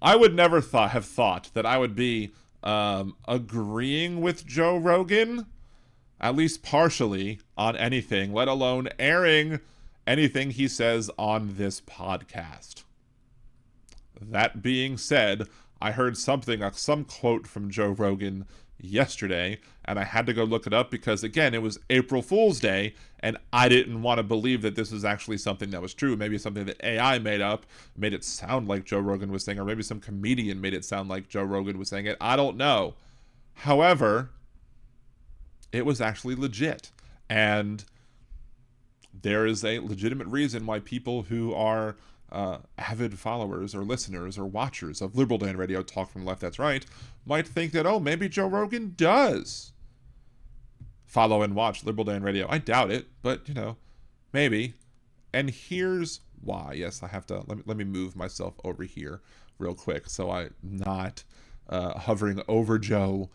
I would never have thought that I would be agreeing with Joe Rogan, at least partially, on anything, let alone airing anything he says on this podcast. That being said, I heard some quote from Joe Rogan yesterday, and I had to go look it up because, again, it was April Fool's Day, and I didn't want to believe that this was actually something that was true. Maybe something that AI made up, made it sound like Joe Rogan was saying, or maybe some comedian made it sound like Joe Rogan was saying it. I don't know. However, it was actually legit, and there is a legitimate reason why people who are avid followers or listeners or watchers of Liberal Dan Radio, Talk from the Left, That's Right, might think that, oh, maybe Joe Rogan does follow and watch Liberal Dan Radio. I doubt it, but, maybe. And here's why. Yes, I have to, let me move myself over here real quick so I'm not hovering over Joe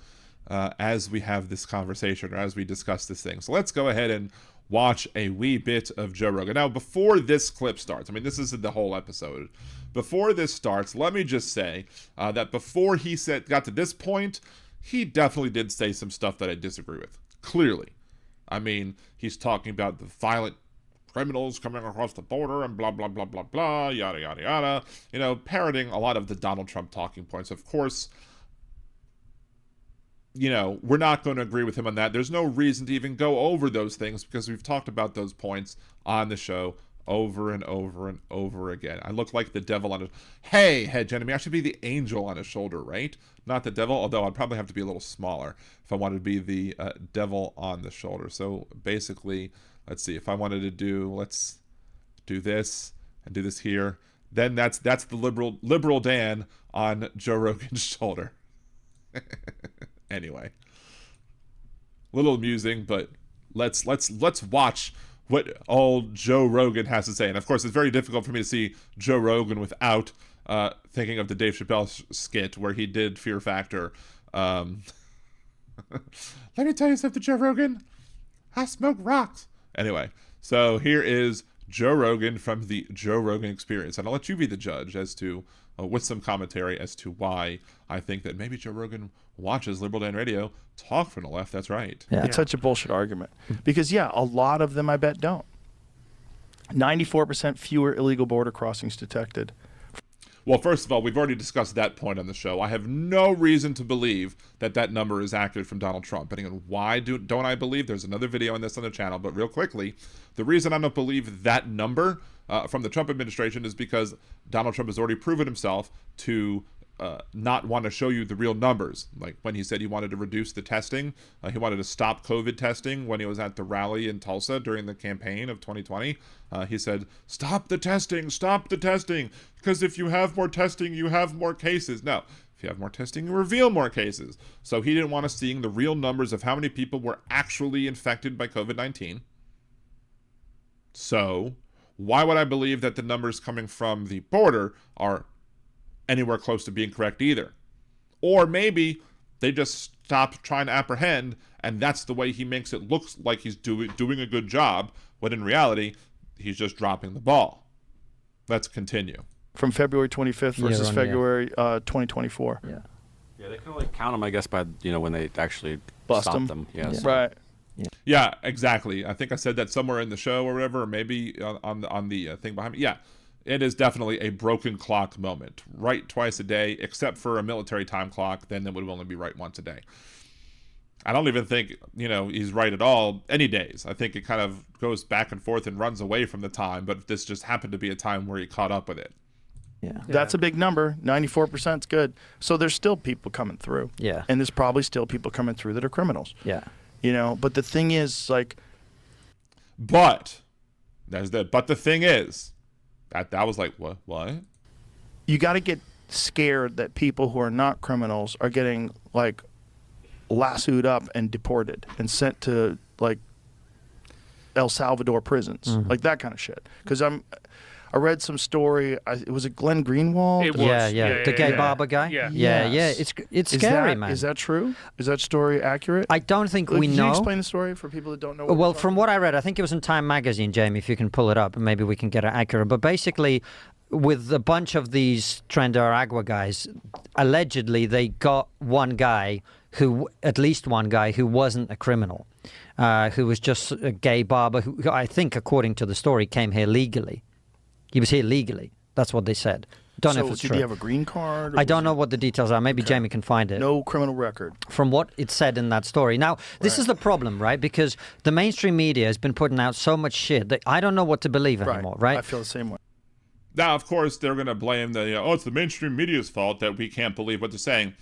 as we have this conversation or as we discuss this thing. So let's go ahead and watch a wee bit of Joe Rogan. Now, before this clip starts, I mean, this isn't the whole episode. Before this starts, let me just say that before he got to this point, he definitely did say some stuff that I disagree with. Clearly. I mean, he's talking about the violent criminals coming across the border and blah, blah, blah, blah, blah, yada, yada, yada. Parroting a lot of the Donald Trump talking points. Of course, we're not going to agree with him on that. There's no reason to even go over those things because we've talked about those points on the show over and over and over again. I look like the devil on his... Hey, hedge enemy, I should be the angel on his shoulder, right? Not the devil, although I'd probably have to be a little smaller if I wanted to be the devil on the shoulder. So basically, let's see, if I wanted to let's do this and do this here, then that's the liberal Dan on Joe Rogan's shoulder. Anyway, a little amusing, but let's watch what old Joe Rogan has to say. And of course, it's very difficult for me to see Joe Rogan without thinking of the Dave Chappelle skit where he did Fear Factor. Let me tell you something, Joe Rogan. I smoke rocks. Anyway, so here is Joe Rogan from the Joe Rogan Experience. And I'll let you be the judge as to, with some commentary as to why I think that maybe Joe Rogan watches Liberal Dan Radio, Talk from the Left, That's Right. Yeah. It's such a bullshit argument. Because, a lot of them I bet don't. 94% fewer illegal border crossings detected. Well, first of all, we've already discussed that point on the show. I have no reason to believe that number is accurate from Donald Trump. But again, why don't I believe? There's another video on this on the channel. But real quickly, the reason I don't believe that number from the Trump administration is because Donald Trump has already proven himself to not want to show you the real numbers. Like when he said he wanted to reduce the testing, he wanted to stop COVID testing when he was at the rally in Tulsa during the campaign of 2020. He said, stop the testing, because if you have more testing, you have more cases. No, if you have more testing, you reveal more cases. So he didn't want us seeing the real numbers of how many people were actually infected by COVID-19. So why would I believe that the numbers coming from the border are anywhere close to being correct either? Or maybe they just stopped trying to apprehend, and that's the way he makes it look like he's doing a good job, when in reality, he's just dropping the ball. Let's continue. From February 25th versus February 2024. Yeah, they can only count them, I guess, by when they actually bust stop them. Yes. Right. Yeah, exactly. I think I said that somewhere in the show or whatever, or maybe on the thing behind me. Yeah. It is definitely a broken clock moment. Right twice a day, except for a military time clock, then it would only be right once a day. I don't even think, he's right at all any days. I think it kind of goes back and forth and runs away from the time, but this just happened to be a time where he caught up with it. Yeah. That's a big number. 94% is good. So there's still people coming through. Yeah. And there's probably still people coming through that are criminals. Yeah. But the thing is, But the thing is, that was like, what? You got to get scared that people who are not criminals are getting, lassoed up and deported and sent to, El Salvador prisons. That kind of shit. Because I read some story. Was it Glenn Greenwald? It was. Yeah. The gay barber guy. Yeah. It's scary, man. Is that true? Is that story accurate? I don't think we know. Can you explain the story for people that don't know? Well, from what I read, I think it was in Time magazine, Jamie. If you can pull it up, maybe we can get it accurate. But basically, with a bunch of these Trendaragua guys, allegedly they got at least one guy who wasn't a criminal, who was just a gay barber who I think, according to the story, came here legally. He was here legally. That's what they said. Don't know if it's did true. he have a green card? I don't know what the details are. Maybe Jamie can find it. No criminal record. From what it said in that story. Now, this is the problem, right? Because the mainstream media has been putting out so much shit that I don't know what to believe anymore, right? I feel the same way. Now, of course, they're going to blame it's the mainstream media's fault that we can't believe what they're saying.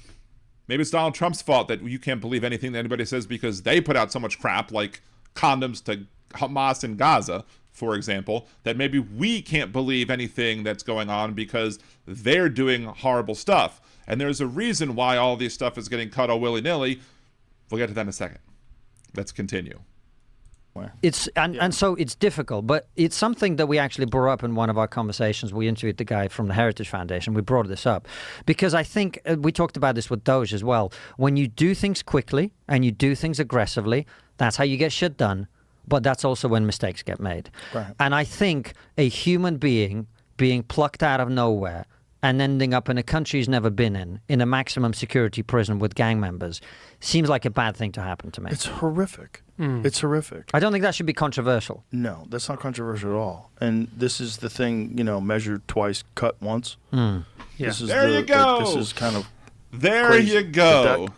Maybe it's Donald Trump's fault that you can't believe anything that anybody says because they put out so much crap, like condoms to Hamas in Gaza, for example, that maybe we can't believe anything that's going on because they're doing horrible stuff. And there's a reason why all this stuff is getting cut all willy-nilly. We'll get to that in a second. Let's continue. So it's difficult, but it's something that we actually brought up in one of our conversations. We interviewed the guy from the Heritage Foundation. We brought this up because I think we talked about this with Doge as well. When you do things quickly and you do things aggressively, that's how you get shit done. But that's also when mistakes get made. Right. And I think a human being being plucked out of nowhere and ending up in a country he's never been in a maximum security prison with gang members, seems like a bad thing to happen to me. It's horrific. It's horrific. I don't think that should be controversial. No, that's not controversial at all. And this is the thing, measure twice, cut once. Yeah. You go. This is kind of There crazy. you go.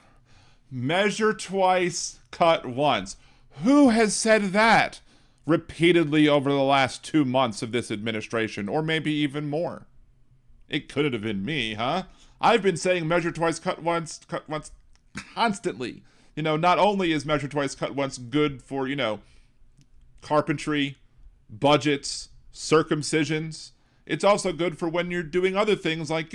Measure twice, cut once. Who has said that repeatedly over the last 2 months of this administration, or maybe even more? It could have been me, huh? I've been saying measure twice, cut once constantly. Not only is measure twice, cut once good for, carpentry, budgets, circumcisions, it's also good for when you're doing other things like,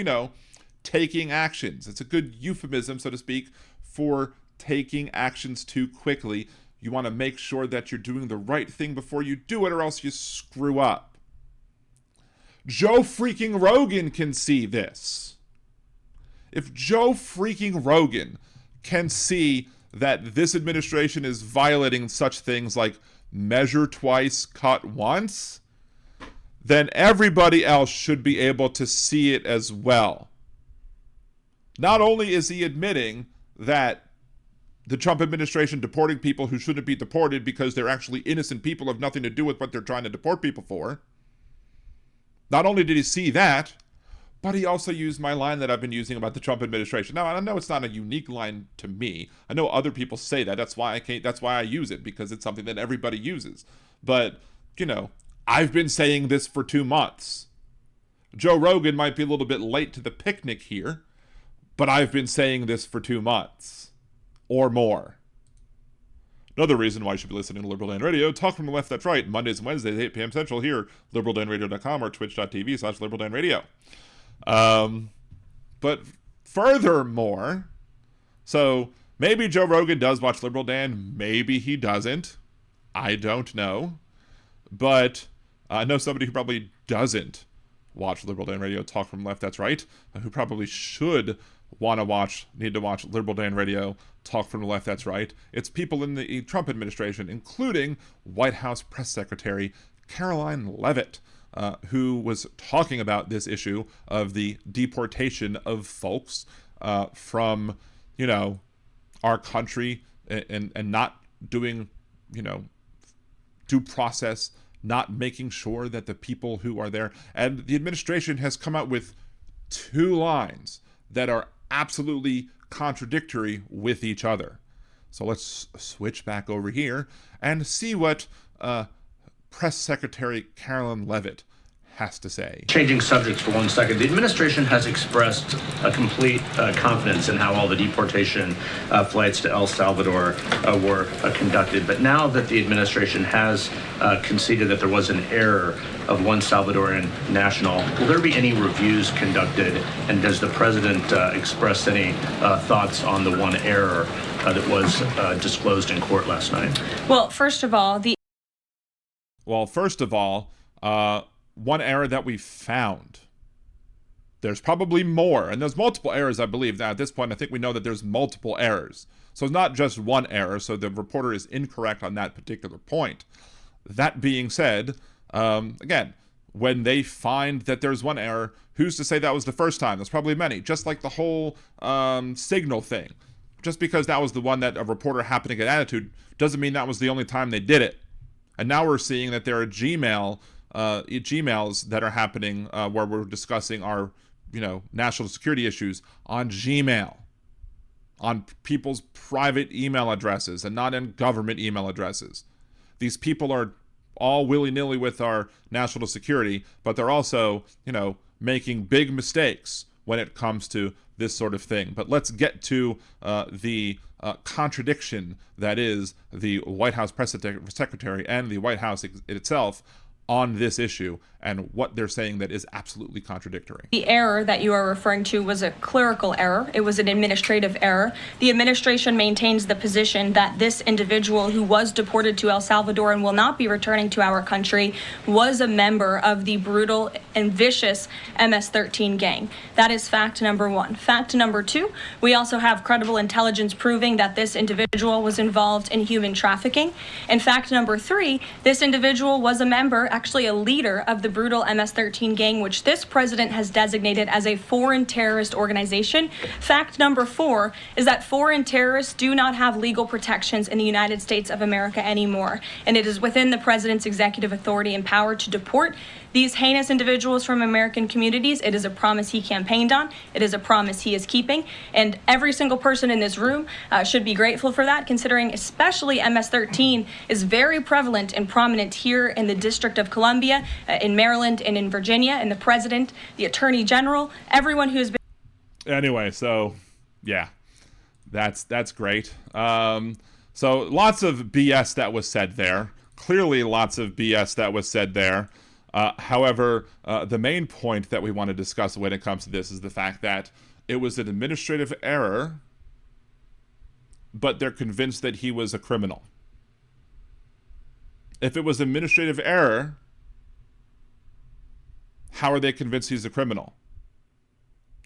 taking actions. It's a good euphemism, so to speak, for taking actions too quickly. You want to make sure that you're doing the right thing before you do it, or else you screw up. Joe freaking Rogan can see this. If Joe freaking Rogan can see that this administration is violating such things like measure twice, cut once, then everybody else should be able to see it as well. Not only is he admitting that the Trump administration deporting people who shouldn't be deported because they're actually innocent people, have nothing to do with what they're trying to deport people for. Not only did he see that, but he also used my line that I've been using about the Trump administration. Now, I know it's not a unique line to me. I know other people say that. That's why I use it, because it's something that everybody uses. But, I've been saying this for 2 months. Joe Rogan might be a little bit late to the picnic here, but I've been saying this for 2 months. Or more. Another reason why you should be listening to Liberal Dan Radio, talk from the left, that's right, Mondays and Wednesdays, 8 p.m. Central here, liberaldanradio.com or twitch.tv/liberaldanradio. But furthermore, so maybe Joe Rogan does watch Liberal Dan, maybe he doesn't. I don't know. But I know somebody who probably doesn't watch Liberal Dan Radio, talk from the left, that's right, who probably should need to watch Liberal Dan Radio, talk from the left, that's right. It's people in the Trump administration, including White House Press Secretary Caroline Leavitt, who was talking about this issue of the deportation of folks from, our country and not doing, due process, not making sure that the people who are there, and the administration has come out with 2 lines that are absolutely contradictory with each other. So let's switch back over here and see what Press Secretary Caroline Leavitt has to say. Changing subjects for 1 second, the administration has expressed a complete confidence in how all the deportation flights to El Salvador were conducted. But now that the administration has conceded that there was an error of one Salvadoran national, will there be any reviews conducted? And does the president express any thoughts on the one error that was disclosed in court last night? Well, first of all, one error that we found. There's probably more, and there's multiple errors, I believe. Now, at this point, I think we know that there's multiple errors. So it's not just one error, so the reporter is incorrect on that particular point. That being said, again, when they find that there's one error, who's to say that was the first time? There's probably many. Just like the whole Signal thing. Just because that was the one that a reporter happened to get attitude doesn't mean that was the only time they did it. And now we're seeing that there are Gmails that are happening where we're discussing our, national security issues on Gmail, on people's private email addresses and not in government email addresses. These people are all willy-nilly with our national security, but they're also, making big mistakes when it comes to this sort of thing. But let's get to the contradiction that is the White House press secretary and the White House itself on this issue and what they're saying that is absolutely contradictory. The error that you are referring to was a clerical error. It was an administrative error. The administration maintains the position that this individual who was deported to El Salvador and will not be returning to our country was a member of the brutal and vicious MS-13 gang. That is fact number one. Fact number two, we also have credible intelligence proving that this individual was involved in human trafficking. And fact number three, this individual was a member, actually a leader of the brutal MS-13 gang, which this president has designated as a foreign terrorist organization. Fact number four is that foreign terrorists do not have legal protections in the United States of America anymore, and it is within the president's executive authority and power to deport these heinous individuals from American communities. It is a promise he campaigned on. It is a promise he is keeping. And every single person in this room should be grateful for that, considering especially MS-13 is very prevalent and prominent here in the District of Columbia, in Maryland, and in Virginia. And the president, the attorney general, everyone who has been... Anyway, so, yeah, that's great. So lots of BS that was said there. Clearly lots of BS that was said there. However, the main point that we want to discuss when it comes to this is the fact that it was an administrative error, but they're convinced that he was a criminal. If it was administrative error, how are they convinced he's a criminal?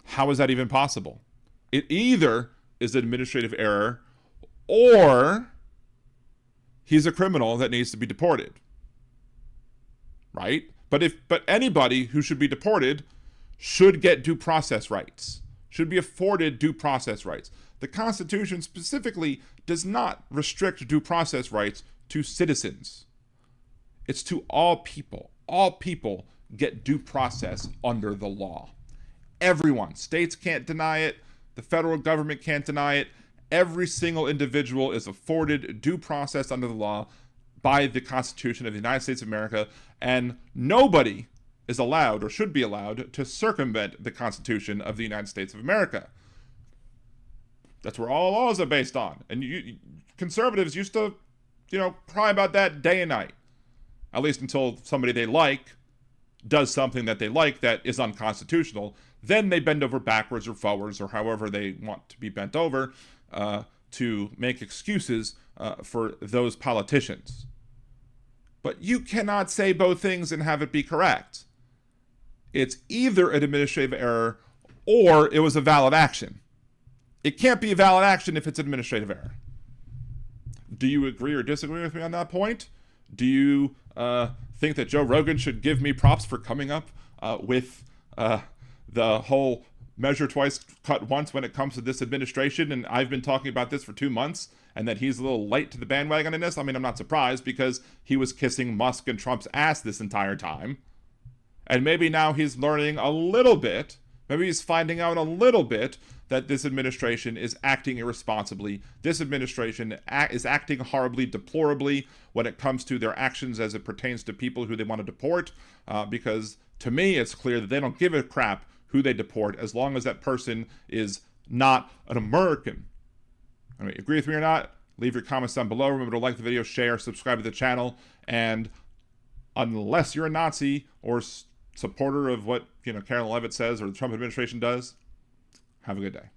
How is that even possible? It either is an administrative error or he's a criminal that needs to be deported. Right? But anybody who should be deported should get due process rights, should be afforded due process rights. The Constitution specifically does not restrict due process rights to citizens. It's to all people. All people get due process under the law. Everyone. States can't deny it. The federal government can't deny it. Every single individual is afforded due process under the law by the Constitution of the United States of America, and nobody is allowed or should be allowed to circumvent the Constitution of the United States of America. That's where all laws are based on. And conservatives used to, cry about that day and night, at least until somebody they like does something that they like that is unconstitutional. Then they bend over backwards or forwards or however they want to be bent over to make excuses for those politicians. But you cannot say both things and have it be correct. It's either an administrative error or it was a valid action. It can't be a valid action if it's an administrative error. Do you agree or disagree with me on that point? Do you think that Joe Rogan should give me props for coming up with the whole measure twice, cut once when it comes to this administration, and I've been talking about this for 2 months, and that he's a little late to the bandwagon in this? I mean, I'm not surprised because he was kissing Musk and Trump's ass this entire time. And maybe now he's learning a little bit, maybe he's finding out a little bit that this administration is acting irresponsibly. This administration is acting horribly, deplorably when it comes to their actions as it pertains to people who they want to deport, because to me it's clear that they don't give a crap who they deport as long as that person is not an American. I mean, agree with me or not? Leave your comments down below. Remember to like the video, share, subscribe to the channel, and unless you're a Nazi or supporter of what Karen Levitt says or the Trump administration does, have a good day.